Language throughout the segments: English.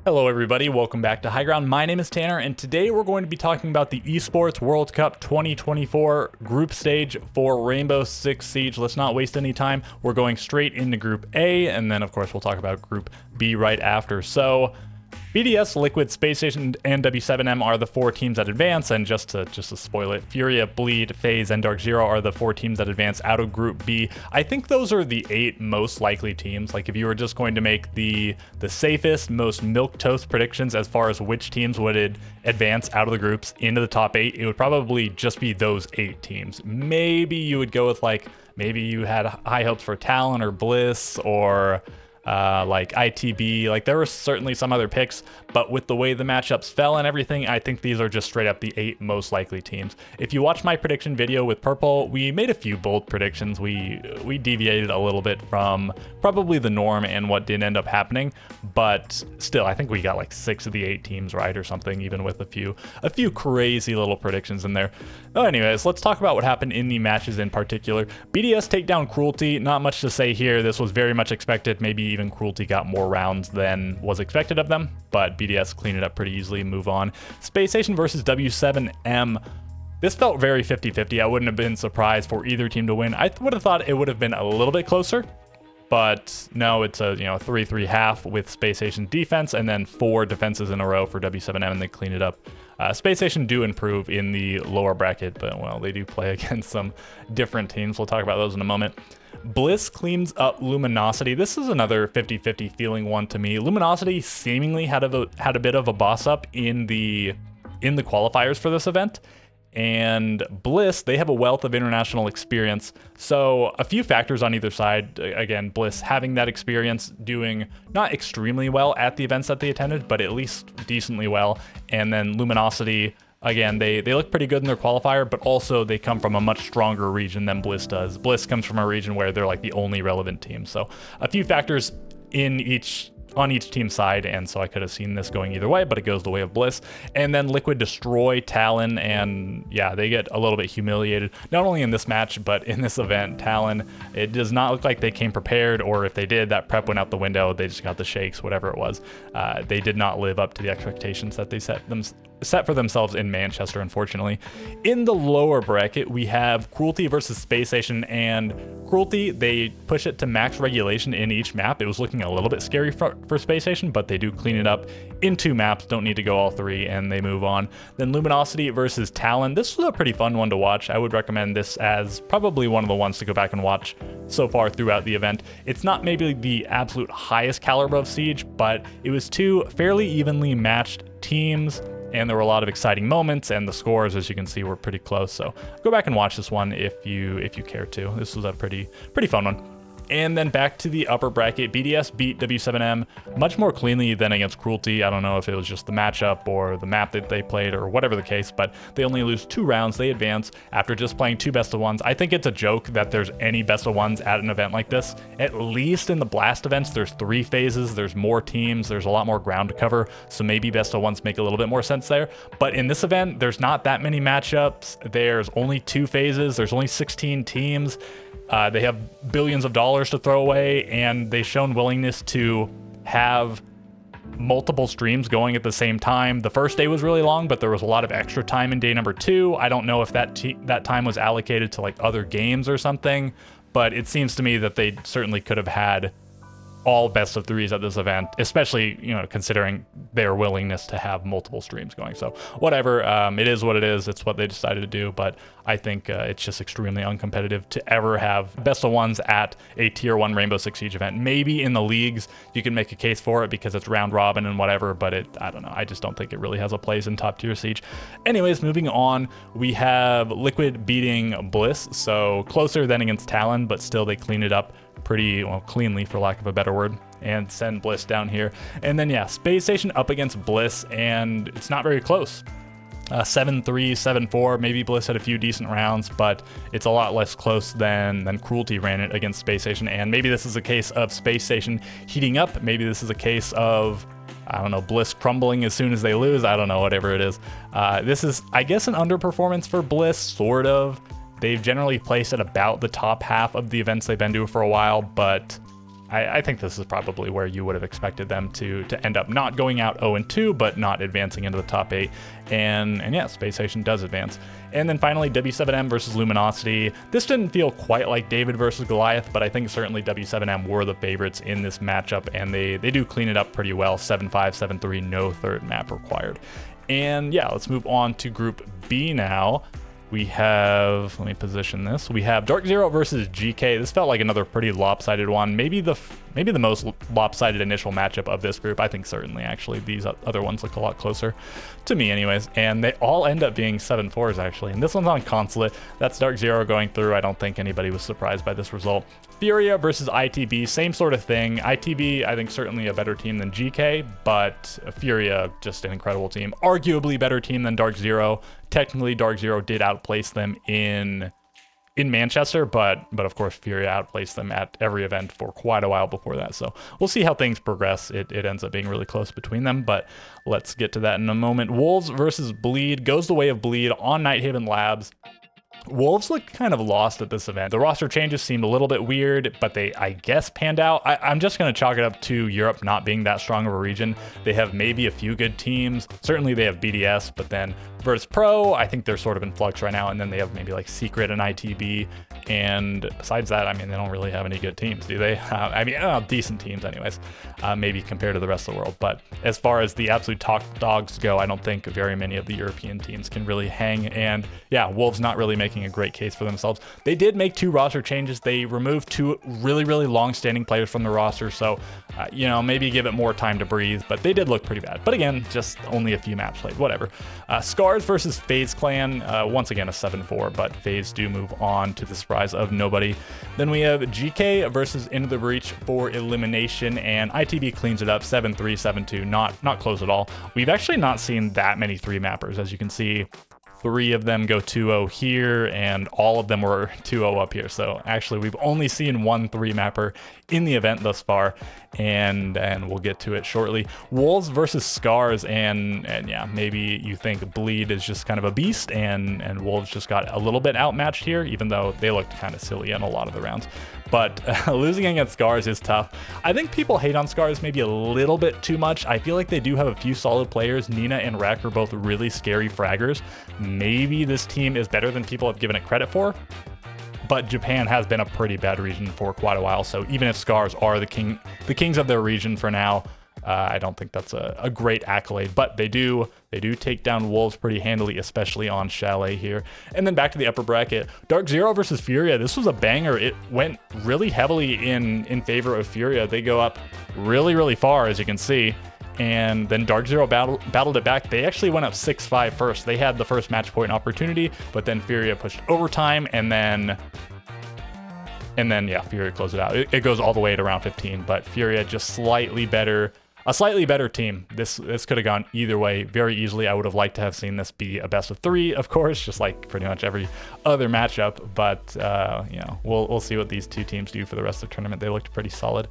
Hello everybody, welcome back to High Ground. My name is Tanner, and today we're going to be talking about the Esports World Cup 2024 group stage for Rainbow Six Siege. Let's not waste any time. We're going straight into Group A, and then of course we'll talk about Group B right after. So BDS, Liquid, Space Station, and W7M are the four teams that advance, and just to spoil it, Furia, Bleed, FaZe, and Dark Zero are the four teams that advance out of Group B. I think those are the 8 most likely teams. Like if you were just going to make the safest, most milquetoast predictions as far as which teams would advance out of the groups into the top 8, it would probably just be those 8 teams. Maybe you would go with maybe you had high hopes for Talon or Bliss or like ITB. Like there were certainly some other picks, but with the way the matchups fell and everything, I think these are just straight up the 8 most likely teams. If you watch my prediction video with Purple, we made a few bold predictions. We deviated a little bit from probably the norm and what did end up happening, but still I think we got like 6 of the 8 teams right or something, even with a few crazy little predictions in there. Oh, anyways, let's talk about what happened in the matches in particular. BDS take down Cruelty. Not much to say here. This was very much expected. Maybe even Cruelty got more rounds than was expected of them, but BDS cleaned it up pretty easily and move on. Space Station versus W7M. This felt very 50-50. I wouldn't have been surprised for either team to win. I would have thought it would have been a little bit closer, but no, it's a 3-3 half with Space Station defense and then 4 defenses in a row for W7M, and they clean it up. Space Station do improve in the lower bracket, but well, they do play against some different teams. We'll talk about those in a moment. Bliss cleans up Luminosity. This is another 50-50 feeling one to me. Luminosity seemingly had a bit of a boss up in the qualifiers for this event. And Bliss, they have a wealth of international experience. So a few factors on either side. Again, Bliss having that experience, doing not extremely well at the events that they attended, but at least decently well. And then Luminosity, again, they look pretty good in their qualifier, but also they come from a much stronger region than Bliss does. Bliss comes from a region where they're like the only relevant team. So a few factors on each team's side, and so I could have seen this going either way, but it goes the way of Bliss. And then Liquid destroy Talon, and yeah, they get a little bit humiliated, not only in this match, but in this event. Talon, it does not look like they came prepared, or if they did, that prep went out the window. They just got the shakes, whatever it was. They did not live up to the expectations that they set for themselves in Manchester, unfortunately. In the lower bracket, we have Cruelty versus Space Station, and Cruelty, they push it to max regulation in each map. It was looking a little bit scary for Space Station, but they do clean it up in 2 maps, don't need to go all 3, and they move on. Then Luminosity versus Talon. This was a pretty fun one to watch. I would recommend this as probably one of the ones to go back and watch so far throughout the event. It's not maybe the absolute highest caliber of Siege, but it was 2 fairly evenly matched teams, and there were a lot of exciting moments, and the scores, as you can see, were pretty close. So go back and watch this one if you care to. This was a pretty fun one. And then back to the upper bracket, BDS beat W7M much more cleanly than against Cruelty. I don't know if it was just the matchup or the map that they played or whatever the case, but they only lose 2 rounds. They advance after just playing 2 best of ones. I think it's a joke that there's any best of ones at an event like this. At least in the Blast events, there's 3 phases, there's more teams, there's a lot more ground to cover, so maybe best of ones make a little bit more sense there. But in this event, there's not that many matchups. There's only 2 phases, there's only 16 teams. They have billions of dollars to throw away, and they've shown willingness to have multiple streams going at the same time. The first day was really long, but there was a lot of extra time in day number 2. I don't know if that time was allocated to like other games or something, but it seems to me that they certainly could have had all best of 3s at this event, especially, considering their willingness to have multiple streams going. So whatever, it is what it is. It's what they decided to do, but I think it's just extremely uncompetitive to ever have best of ones at a tier 1 Rainbow Six Siege event. Maybe in the leagues you can make a case for it because it's round robin and whatever, but I don't know. I just don't think it really has a place in top tier Siege. Anyways, moving on, we have Liquid beating Bliss, so closer than against Talon, but still they clean it up pretty cleanly, for lack of a better word, and send Bliss down here. And then yeah, Space Station up against Bliss, and it's not very close. 7-3, 7-4. Maybe Bliss had a few decent rounds, but it's a lot less close than Cruelty ran it against Space Station. And maybe this is a case of Space Station heating up. Maybe this is a case of, I don't know, Bliss crumbling as soon as they lose. I don't know, whatever it is. This is, I guess, an underperformance for Bliss, sort of. They've generally placed at about the top half of the events they've been doing for a while, but I think this is probably where you would have expected them to end up, not going out 0-2, but not advancing into the top 8. And yeah, Space Station does advance. And then finally, W7M versus Luminosity. This didn't feel quite like David versus Goliath, but I think certainly W7M were the favorites in this matchup, and they do clean it up pretty well. 7-5, 7-3, no third map required. And yeah, let's move on to Group B now. We have, let me position this. We have Dark Zero versus GK. This felt like another pretty lopsided one. Maybe the most lopsided initial matchup of this group. I think certainly, actually, these other ones look a lot closer to me anyways. And they all end up being 7-4s, actually. And this one's on Consulate. That's Dark Zero going through. I don't think anybody was surprised by this result. Furia versus ITB, same sort of thing. ITB, I think, certainly a better team than GK, but Furia, just an incredible team. Arguably better team than Dark Zero. Technically, Dark Zero did outplace them in Manchester, but of course, Furia outplaced them at every event for quite a while before that. So we'll see how things progress. It ends up being really close between them, but let's get to that in a moment. Wolves versus Bleed goes the way of Bleed on Nighthaven Labs. Wolves looked kind of lost at this event. The roster changes seemed a little bit weird, but they, I guess, panned out. I'm just going to chalk it up to Europe not being that strong of a region. They have maybe a few good teams. Certainly they have BDS, but then Virtus Pro, I think they're sort of in flux right now. And then they have maybe like Secret and ITB. And besides that, I mean, they don't really have any good teams, do they? I mean, decent teams anyways, maybe compared to the rest of the world. But as far as the absolute top dogs go, I don't think very many of the European teams can really hang. And yeah, Wolves not really making a great case for themselves. They did make 2 roster changes. They removed 2 really long-standing players from the roster. So, you know, maybe give it more time to breathe, but they did look pretty bad. But again, just only a few maps played, whatever. Scars versus FaZe Clan, once again, a 7-4, but FaZe do move on to the surprise of nobody. Then we have GK versus Into the Breach for elimination, and ITB cleans it up 7-3, 7-2, not close at all. We've actually not seen that many 3-mappers, as you can see. 3 of them go 2-0 here, and all of them were 2-0 up here. So actually, we've only seen 1 3-mapper in the event thus far, and we'll get to it shortly. Wolves versus Scars, and yeah, maybe you think Bleed is just kind of a beast, and Wolves just got a little bit outmatched here, even though they looked kind of silly in a lot of the rounds. But losing against Scars is tough. I think people hate on Scars maybe a little bit too much. I feel like they do have a few solid players. Nina and Rek are both really scary fraggers. Maybe this team is better than people have given it credit for, but Japan has been a pretty bad region for quite a while. So even if Scars are the kings of their region for now, I don't think that's a great accolade, but they do take down Wolves pretty handily, especially on Chalet here. And then back to the upper bracket, Dark Zero versus Furia. This was a banger. It went really heavily in favor of Furia. They go up really far, as you can see. And then Dark Zero battled it back. They actually went up 6-5 first. They had the first match point opportunity, but then Furia pushed overtime, and then yeah, Furia closed it out. It goes all the way to round 15, but Furia just a slightly better team. This could have gone either way very easily. I would have liked to have seen this be a best of 3, of course, just like pretty much every other matchup. But you know, we'll see what these 2 teams do for the rest of the tournament. They looked pretty solid.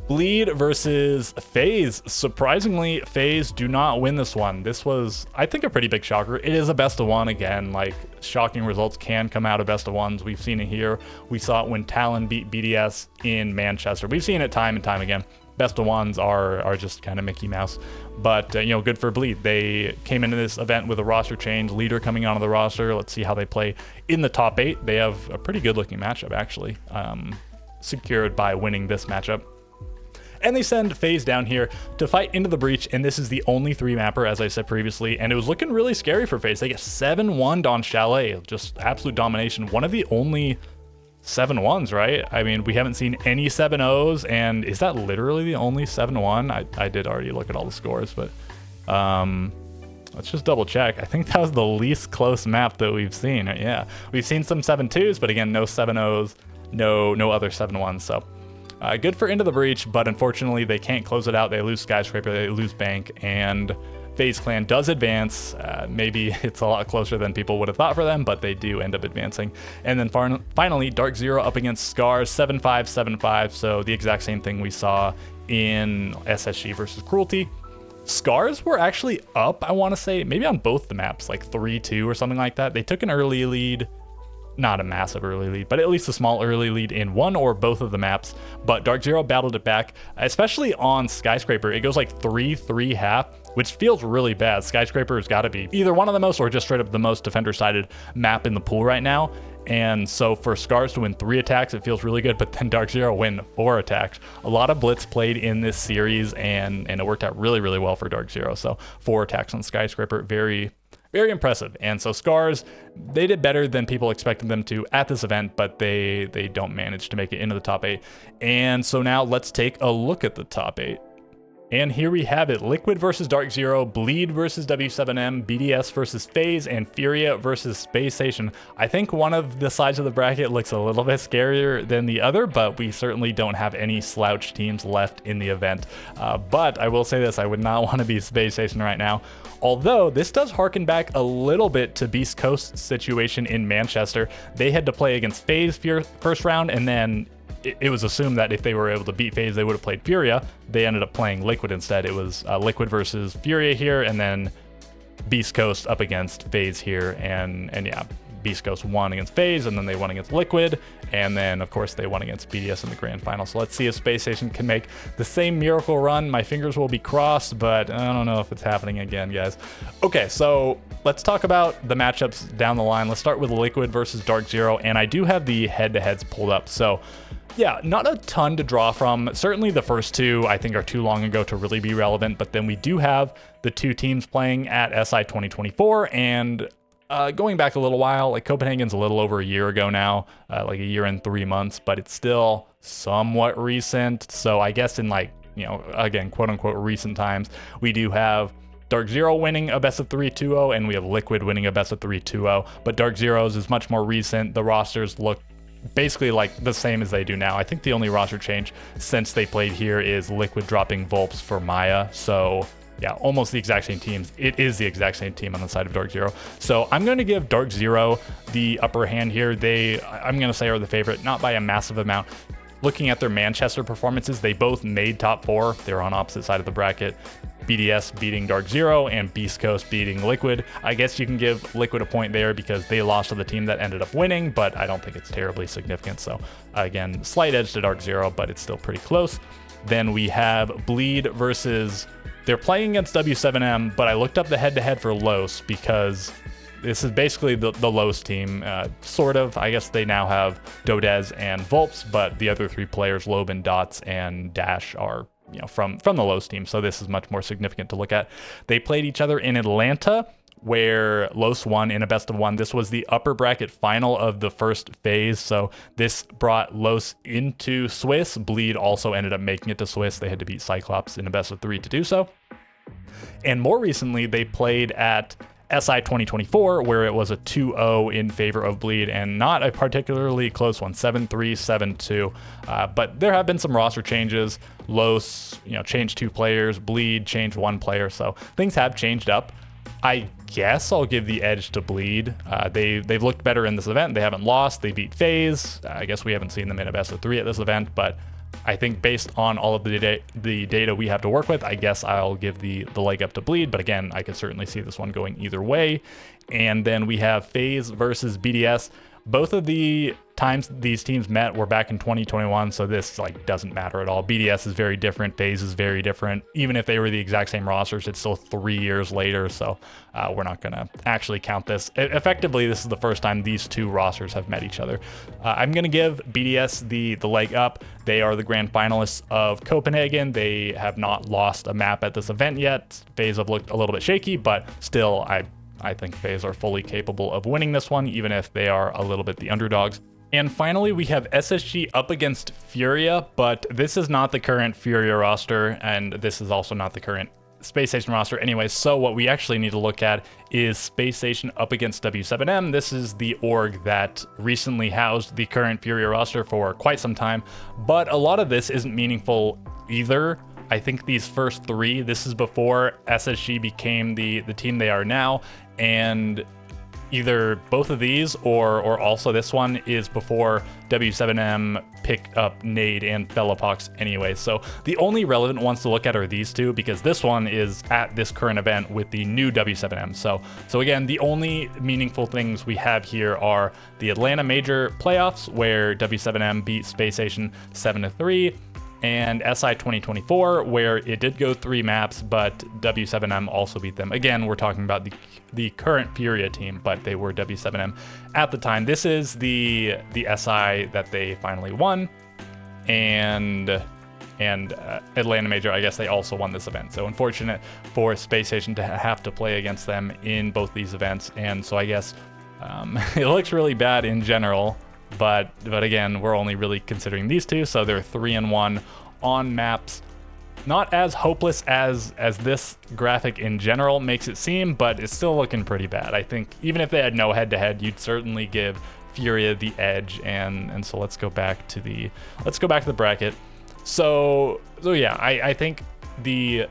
Bleed versus FaZe. Surprisingly, FaZe do not win this one. This was, I think, a pretty big shocker. It is a best of 1 again. Like, shocking results can come out of best of 1s. We've seen it here. We saw it when Talon beat BDS in Manchester. We've seen it time and time again. Best of 1s are just kind of Mickey Mouse, but you know, good for Bleed. They came into this event with a roster change, leader coming onto the roster. Let's see how they play in the top 8. They have a pretty good looking matchup, actually, secured by winning this matchup. And they send FaZe down here to fight Into the Breach, and this is the only 3-mapper, as I said previously, and it was looking really scary for FaZe. They get 7-1 on Chalet, just absolute domination. One of the only 7-1s, right? I mean, we haven't seen any 7-0s, and is that literally the only 7-1? I did already look at all the scores, but let's just double check. I think that was the least close map that we've seen. Yeah, we've seen some 7-2s, but again, no 7-0s, no other 7-1s, so good for Into the Breach, but unfortunately they can't close it out. They lose Skyscraper, they lose Bank, and FaZe Clan does advance. Maybe it's a lot closer than people would have thought for them, but they do end up advancing. And then finally, Dark Zero up against Scars, 7-5, 7-5. So the exact same thing we saw in SSG versus Cruelty. Scars were actually up, I want to say, maybe on both the maps, like 3-2 or something like that. They took an early lead. not a massive early lead, but at least a small early lead in one or both of the maps. But Dark Zero battled it back, especially on Skyscraper. It goes like 3-3 half, which feels really bad. Skyscraper has got to be either one of the most or just straight up the most defender-sided map in the pool right now. And so for Scars to win 3 attacks, it feels really good, but then Dark Zero win 4 attacks. A lot of blitz played in this series, and it worked out really, really well for Dark Zero. So 4 attacks on Skyscraper, very impressive. And so Scars, they did better than people expected them to at this event, but they don't manage to make it into the top 8. And so now let's take a look at the top 8. And here we have it: Liquid versus Dark Zero, Bleed versus W7M, BDS versus FaZe, and Furia versus Space Station. I think one of the sides of the bracket looks a little bit scarier than the other, but we certainly don't have any slouch teams left in the event. But I will say this, I would not want to be Space Station right now. Although this does harken back a little bit to Beast Coast's situation in Manchester. They had to play against FaZe first round, and then it was assumed that if they were able to beat FaZe, they would have played Furia. They ended up playing Liquid instead. It was Liquid versus Furia here, and then Beast Coast up against FaZe here. And yeah, Beast Coast won against FaZe, and then they won against Liquid, and then of course they won against BDS in the grand final. So let's see if Space Station can make the same miracle run. My fingers will be crossed, but I don't know if it's happening again, guys. Okay, so let's talk about the matchups down the line. Let's start with Liquid versus Dark Zero, and I do have the head-to-heads pulled up. So yeah, not a ton to draw from. Certainly the first 2 I think are too long ago to really be relevant, but then we do have the 2 teams playing at SI 2024, and going back a little while, like Copenhagen's a little over a year ago now, like a year and 3 months, but it's still somewhat recent. So I guess in, like, you know, again, quote unquote recent times, we do have Dark Zero winning a best of 3 2-0, and we have Liquid winning a best of 3 2-0, but Dark Zero's is much more recent. The rosters look basically like the same as they do now. I think the only roster change since they played here is Liquid dropping Volps for Maya. So yeah, almost the exact same teams. It is the exact same team on the side of Dark Zero. So I'm going to give Dark Zero the upper hand here. I'm going to say, are the favorite, not by a massive amount. Looking at their Manchester performances, they both made top 4. They're on opposite side of the bracket. BDS beating Dark Zero and Beast Coast beating Liquid. I guess you can give Liquid a point there because they lost to the team that ended up winning, but I don't think it's terribly significant. So again, slight edge to Dark Zero, but it's still pretty close. Then we have Bleed versus, they're playing against W7M, but I looked up the head-to-head for Los because this is basically the Los team, sort of. I guess they now have Dodez and Volps, but the other 3 players, Loban, Dots, and Dash, are, you know, from the Los team. So this is much more significant to look at. They played each other in Atlanta, where Los won in a best of 1. This was the upper bracket final of the first phase. So this brought Los into Swiss. Bleed also ended up making it to Swiss. They had to beat Cyclops in a best of 3 to do so. And more recently, they played at SI 2024, where it was a 2-0 in favor of Bleed, and not a particularly close one, 7-3, 7-2. But there have been some roster changes. Los, you know, changed 2 players. Bleed changed 1 player. So things have changed up. I guess I'll give the edge to Bleed. They've looked better in this event. They haven't lost. They beat FaZe. I guess we haven't seen them in a best of 3 at this event, but I think based on all of the data we have to work with, I guess I'll give the leg up to Bleed. But again, I could certainly see this one going either way. And then we have FaZe versus BDS. Both of the times these teams met were back in 2021, so this like doesn't matter at all. BDS is very different, FaZe is very different. Even if they were the exact same rosters, it's still 3 years later, so we're not gonna actually count this. Effectively, this is the first time these 2 rosters have met each other. I'm gonna give BDS the leg up. They are the grand finalists of Copenhagen. They have not lost a map at this event yet. FaZe have looked a little bit shaky, but still, I think FaZe are fully capable of winning this one, even if they are a little bit the underdogs. And finally, we have SSG up against Furia, but this is not the current Furia roster, and this is also not the current Space Station roster anyway. So what we actually need to look at is Space Station up against W7M. This is the org that recently housed the current Furia roster for quite some time, but a lot of this isn't meaningful either. I think these first 3, this is before SSG became the team they are now, and either both of these or also this one is before W7M picked up Nade and Fellapox anyway. So the only relevant ones to look at are these two, because this one is at this current event with the new W7M. So again, the only meaningful things we have here are the Atlanta Major playoffs, where W7M beat Space Station 7-3, and SI 2024, where it did go 3 maps, but W7M also beat them. Again, we're talking about the current Furia team, but they were W7M at the time. This is the SI that they finally won, and Atlanta Major, I guess they also won this event. So unfortunate for Space Station to have to play against them in both these events, and so I guess it looks really bad in general. But again, we're only really considering these two, so they're 3-1 on maps. Not as hopeless as this graphic in general makes it seem, but it's still looking pretty bad. I think even if they had no head-to-head, you'd certainly give Furia the edge. And so let's go back to the bracket. So yeah, I think the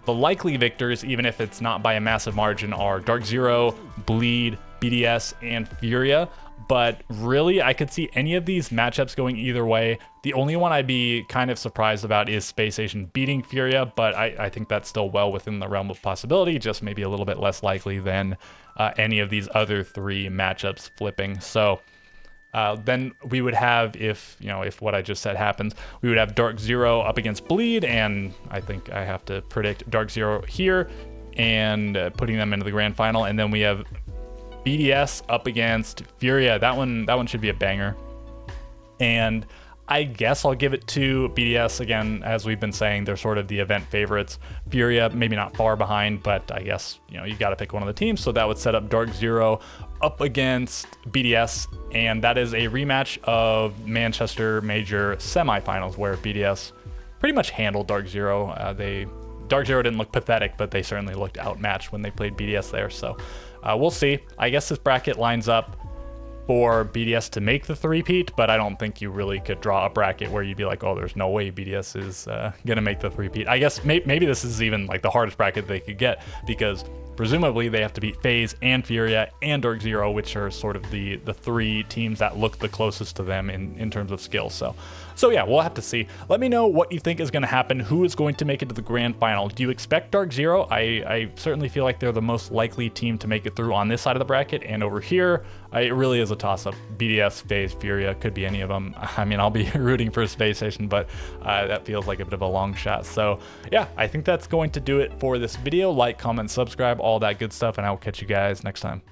likely victors, even if it's not by a massive margin, are Dark Zero, Bleed, BDS, and Furia. But really, I could see any of these matchups going either way. The only one I'd be kind of surprised about is Space Station beating Furia, but I think that's still well within the realm of possibility, just maybe a little bit less likely than any of these other 3 matchups flipping. So then we would have, if what I just said happens, we would have Dark Zero up against Bleed, and I think I have to predict Dark Zero here and putting them into the grand final. And then we have BDS up against Furia. That one should be a banger. And I guess I'll give it to BDS. Again, as we've been saying, they're sort of the event favorites. Furia, maybe not far behind, but I guess, you got to pick one of the teams. So that would set up Dark Zero up against BDS. And that is a rematch of Manchester Major semifinals, where BDS pretty much handled Dark Zero. Dark Zero didn't look pathetic, but they certainly looked outmatched when they played BDS there. So we'll see. I guess this bracket lines up for BDS to make the three-peat, but I don't think you really could draw a bracket where you'd be like, oh, there's no way BDS is gonna make the three-peat. I guess maybe this is even like the hardest bracket they could get, because presumably they have to beat FaZe and Furia and Dark Zero, which are sort of the 3 teams that look the closest to them in terms of skill. So yeah, we'll have to see. Let me know what you think is going to happen. Who is going to make it to the grand final? Do you expect Dark Zero? I certainly feel like they're the most likely team to make it through on this side of the bracket. And over here, it really is a toss-up. BDS, FaZe, Furia, could be any of them. I mean, I'll be rooting for Space Station, but that feels like a bit of a long shot. So yeah, I think that's going to do it for this video. Like, comment, subscribe, all that good stuff, and I will catch you guys next time.